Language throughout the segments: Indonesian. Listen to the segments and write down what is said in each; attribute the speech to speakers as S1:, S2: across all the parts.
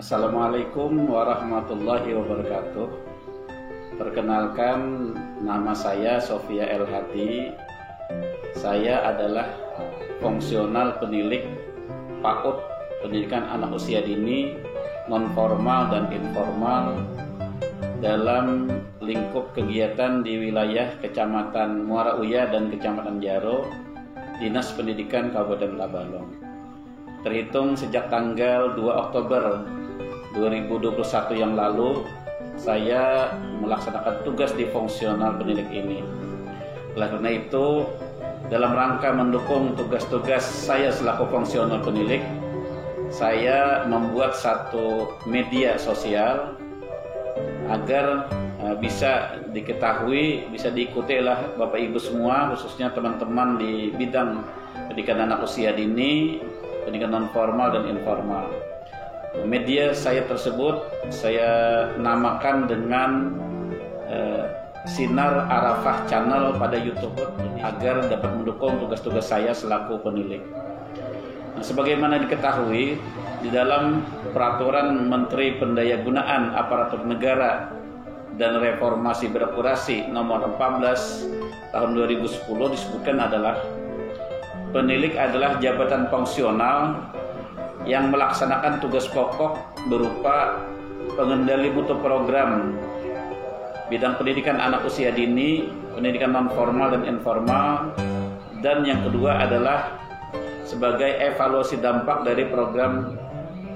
S1: Assalamualaikum warahmatullahi wabarakatuh. Perkenalkan, nama saya Sofia El Hadi. Saya adalah fungsional penilik PAUD, pendidikan anak usia dini, non formal dan informal dalam lingkup kegiatan di wilayah Kecamatan Muara Uya dan Kecamatan Jaro, Dinas Pendidikan Kabupaten Tabalong. Terhitung sejak tanggal 2 Oktober 2021 yang lalu, saya melaksanakan tugas di fungsional penilik ini. Oleh karena itu, dalam rangka mendukung tugas-tugas saya selaku fungsional penilik, saya membuat satu media sosial agar bisa diketahui, bisa diikuti lah Bapak Ibu semua, khususnya teman-teman di bidang pendidikan anak usia dini, pendidikan non formal dan informal. Media saya tersebut saya namakan dengan Sinar Arafah Channel pada YouTube agar dapat mendukung tugas-tugas saya selaku penilik. Nah, sebagaimana diketahui di dalam Peraturan Menteri Pendayagunaan Aparatur Negara dan Reformasi Birokrasi Nomor 14 Tahun 2010 disebutkan adalah penilik adalah jabatan fungsional yang melaksanakan tugas pokok berupa pengendali mutu program bidang pendidikan anak usia dini, pendidikan non formal dan informal, dan yang kedua adalah sebagai evaluasi dampak dari program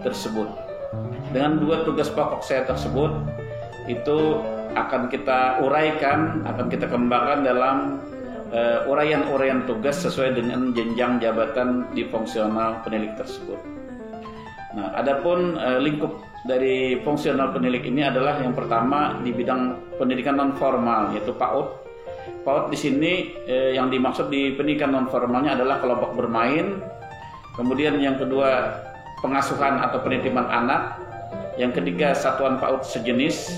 S1: tersebut. Dengan dua tugas pokok saya tersebut, itu akan kita uraikan, akan kita kembangkan dalam uraian-uraian tugas sesuai dengan jenjang jabatan di fungsional penilik tersebut. Nah, adapun lingkup dari fungsional penilik ini adalah yang pertama di bidang pendidikan non formal, yaitu PAUD. PAUD di sini yang dimaksud di pendidikan non formalnya adalah kelompok bermain. Kemudian yang kedua pengasuhan atau penitipan anak. Yang ketiga satuan PAUD sejenis.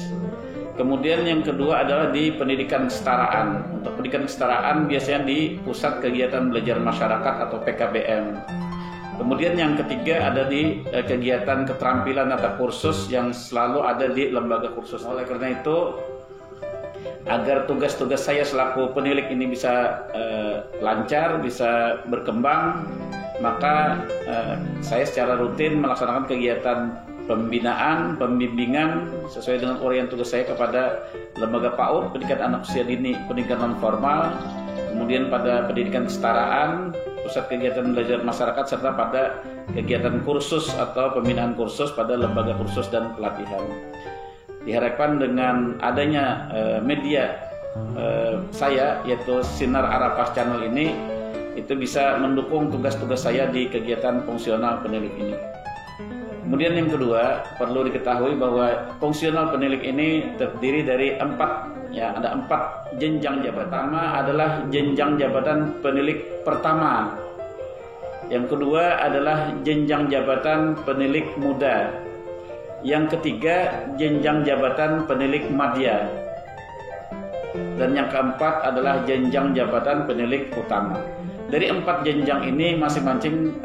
S1: Kemudian yang kedua adalah di pendidikan kesetaraan. Untuk pendidikan kesetaraan biasanya di Pusat Kegiatan Belajar Masyarakat atau PKBM. Kemudian yang ketiga ada di kegiatan keterampilan atau kursus yang selalu ada di lembaga kursus. Oleh karena itu, agar tugas-tugas saya selaku penilik ini bisa lancar, bisa berkembang, maka saya secara rutin melaksanakan kegiatan pembinaan, pembimbingan sesuai dengan uraian tugas saya kepada lembaga PAUD, pendidikan anak usia dini, pendidikan non formal, kemudian pada pendidikan kesetaraan, pusat kegiatan belajar masyarakat, serta pada kegiatan kursus atau pembinaan kursus pada lembaga kursus dan pelatihan. Diharapkan dengan adanya media saya, yaitu Sinar Arafah Channel ini, itu bisa mendukung tugas-tugas saya di kegiatan fungsional penilik ini. Kemudian yang kedua, perlu diketahui bahwa fungsional penilik ini terdiri dari ada empat jenjang jabatan. Pertama adalah jenjang jabatan penilik pertama. Yang kedua adalah jenjang jabatan penilik muda. Yang ketiga, jenjang jabatan penilik madya. Dan yang keempat adalah jenjang jabatan penilik utama. Dari empat jenjang ini masing-masing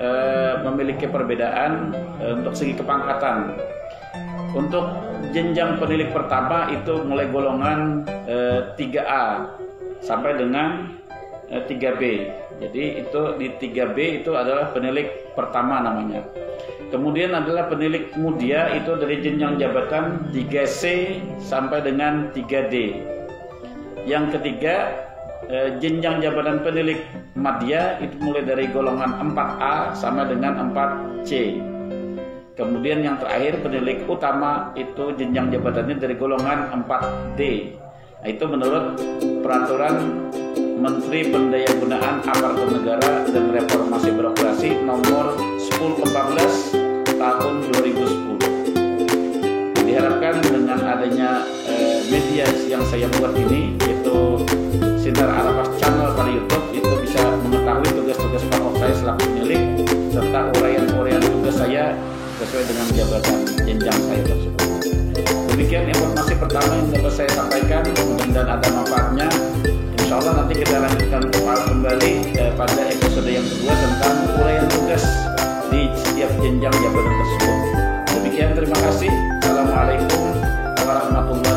S1: memiliki perbedaan untuk segi kepangkatan. Untuk jenjang penilik pertama itu mulai golongan 3A sampai dengan 3B. Jadi itu di 3B itu adalah penilik pertama namanya. Kemudian adalah penilik muda, itu dari jenjang jabatan 3C sampai dengan 3D. Yang ketiga, jenjang jabatan penilik madya itu mulai dari golongan 4A sampai dengan 4C. Kemudian yang terakhir penilik utama itu jenjang jabatannya dari golongan 4D. Nah, itu menurut Peraturan Menteri Pendayagunaan Aparatur Negara dan Reformasi Birokrasi Nomor 1014 Tahun 2010. Diharapkan dengan adanya media yang saya buat ini, yaitu Sinar Arafah Channel pada YouTube, itu bisa mengetahui tugas-tugas pokok saya selaku penilik serta uraian-uraian tugas saya sesuai dengan jabatan jenjang saya tersebut. Demikian informasi pertama yang dapat saya sampaikan, mudah-mudahan ada manfaatnya. Insya Allah nanti kita lanjutkan kembali pada episode yang kedua tentang uraian tugas di setiap jenjang jabatan tersebut. Demikian Demikian, terima kasih. Assalamualaikum warahmatullahi